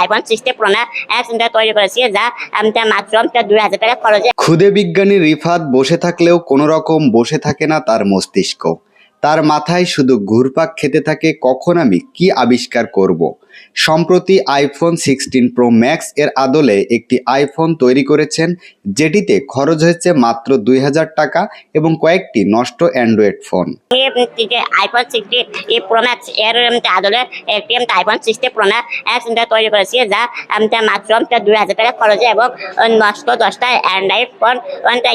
IPhone 60 Pro max তৈরি করেছি, যা মাত্র 2000 টাকা খরচে। ক্ষুদে বিজ্ঞানী রিফাত বসে থাকলেও কোনো রকম বসে থাকে না তার মস্তিষ্ক। তার মাথায় শুধু ঘুরপাক খেতে থাকে কখন আমি কি আবিষ্কার করব। সম্প্রতি আইফোন 16 প্রো ম্যাক্স এর আদলে একটি আইফোন তৈরি করেছেন, যেটিতে খরচ হয়েছে মাত্র 2000 টাকা এবং কয়েকটি নষ্ট Android phone. IPhone 60 Pro max এর আদলে একটি আইফোন 60 প্রো ম্যাক্স তৈরি করেছি, যা মাত্র 2000 টাকা খরচে এবং নষ্ট 10টা অ্যান্ড্রয়েড ফোন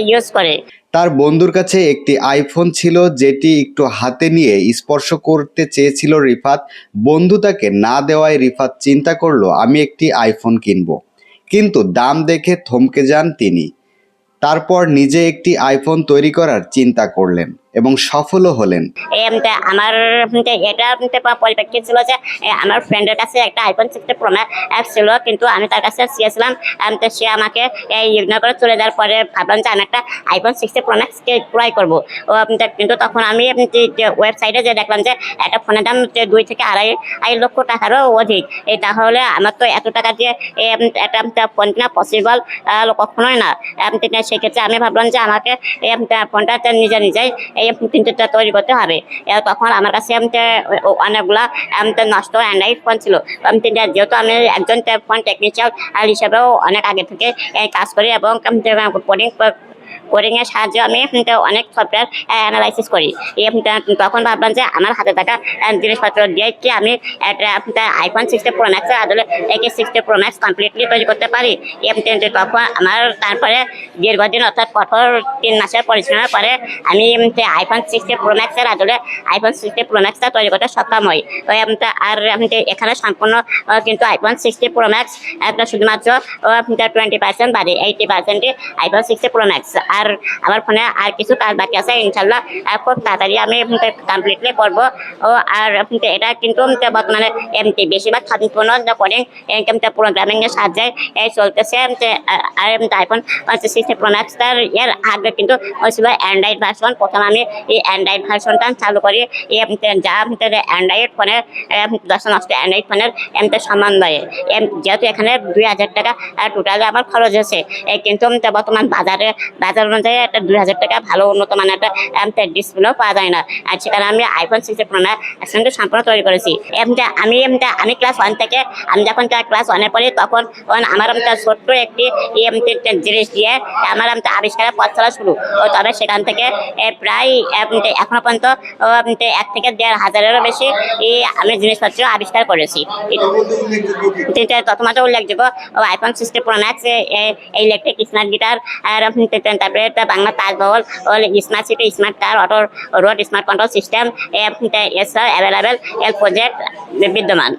ইউজ করে। তার বন্ধুর কাছে একটি আইফোন ছিল, যেটি একটু হাতে নিয়ে স্পর্শ করতে চেয়েছিল রিফাত। বন্ধু তাকে না দেওয়ায় রিফাত চিন্তা করলো আমি একটি আইফোন কিনবো, কিন্তু দাম দেখে থমকে যান তিনি। তারপর নিজে একটি আইফোন তৈরি করার চিন্তা করলেন এবং সফলও হলেন। আমার এটা পরিপ্রেক্ষিত ছিল যে আমার ফ্রেন্ডের কাছে একটা আইফোন 60 প্রো ম্যাক্স ছিল, কিন্তু আমি তার কাছে চেয়েছিলাম, সে আমাকে ইগনোর করে চলে যাওয়ার পরে ভাবলাম যে আমি একটা আইফোন 60 প্রো ম্যাক্স ক্রয় করবো। কিন্তু তখন আমি ওয়েবসাইটে যে দেখলাম যে একটা ফোনের দাম 2 থেকে আড়াই লক্ষ টাকারও অধিক। তাহলে আমার তো এত টাকা দিয়ে একটা ফোন কেনা পসিবল কখনোই না। সেক্ষেত্রে আমি ভাবলাম যে আমাকে ফোনটা নিজেই প্রিন্টারটা তৈরি করতে হবে। তখন আমার কাছে অনেকগুলা নষ্ট অ্যান্ড্রয়েড ফোন ছিল। যেহেতু আমি একজন ফোন টেকনিশিয়ান হিসেবেও অনেক আগে থেকে কাজ করি এবং কোডিং এর সাহায্যে আমি অনেক সফটওয়্যার অ্যানালাইসিস করি। তখন ভাবলাম যে আমার হাতে থাকা জিনিসপত্র দিয়ে কি আমি একটা আইফোন 60 প্রো ম্যাক্স আদলে 60 প্রো ম্যাক্স কমপ্লিটলি তৈরি করতে পারি। তখন আমার তারপরে দীর্ঘদিন অর্থাৎ কঠোর 3 মাসের পরিশ্রমের পরে আমি আইফোন 60 প্রো ম্যাক্সের আদলে আইফোন 60 প্রো ম্যাক্সটা তৈরি করতে সক্ষম হই। আর এখানে সম্পূর্ণ কিন্তু আইফোন 60 প্রো ম্যাক্স একটা শুধুমাত্র 20% বাদে 80% আইফোন 60 প্রো ম্যাক্স। আর আমার ফোনে আর কিছু কাজ বাকি আছে, ইনশাল্লাহ খুব তাড়াতাড়ি আমি কমপ্লিটলি করবো। আর এটা কিন্তু বর্তমানে বেশিরভাগ সম্পূর্ণ কোডিং প্রোগ্রামিং এর সাহায্যে চলতেছে। আর আইফোন 60 প্রো ম্যাক্স এর আগে কিন্তু ছিল অ্যান্ড্রয়েড ভার্সন। প্রথম আমি এই অ্যান্ড্রয়েড ভার্সনটা চালু করি, যা অ্যান্ড্রয়েড ফোনের 10 নষ্ট অ্যান্ড্রয়েড ফোনের সমন্বয়ে। যেহেতু এখানে 2000 টাকা টোটালি আমার খরচ হয়েছে, কিন্তু বর্তমান বাজার অনুযায়ী একটা 2000 টাকা ভালো উন্নত মানের একটা ডিসপ্লেও পাওয়া যায় না। আর সেখানে আমি আইফোন 60 প্রো ম্যাক্স সম্পূর্ণ তৈরি করেছি। আমি ক্লাস 1 থেকে আমি যখন ক্লাস 1-এ পড়ি তখন আমার ছোট্ট একটি জিনিস দিয়ে আমার আবিষ্কারের পথ চলা শুরু। তবে সেখান থেকে প্রায় এখনো পর্যন্ত 1 থেকে 1,500-এরও বেশি আমি জিনিসপত্র আবিষ্কার করেছি। প্রথমত উল্লেখযোগ্য iPhone 60 Pro Max, electric smart guitar, আর তারপরে Bangla Taj Mahal, smart city, smart car, auto road, smart control system, available project বিদ্যমান।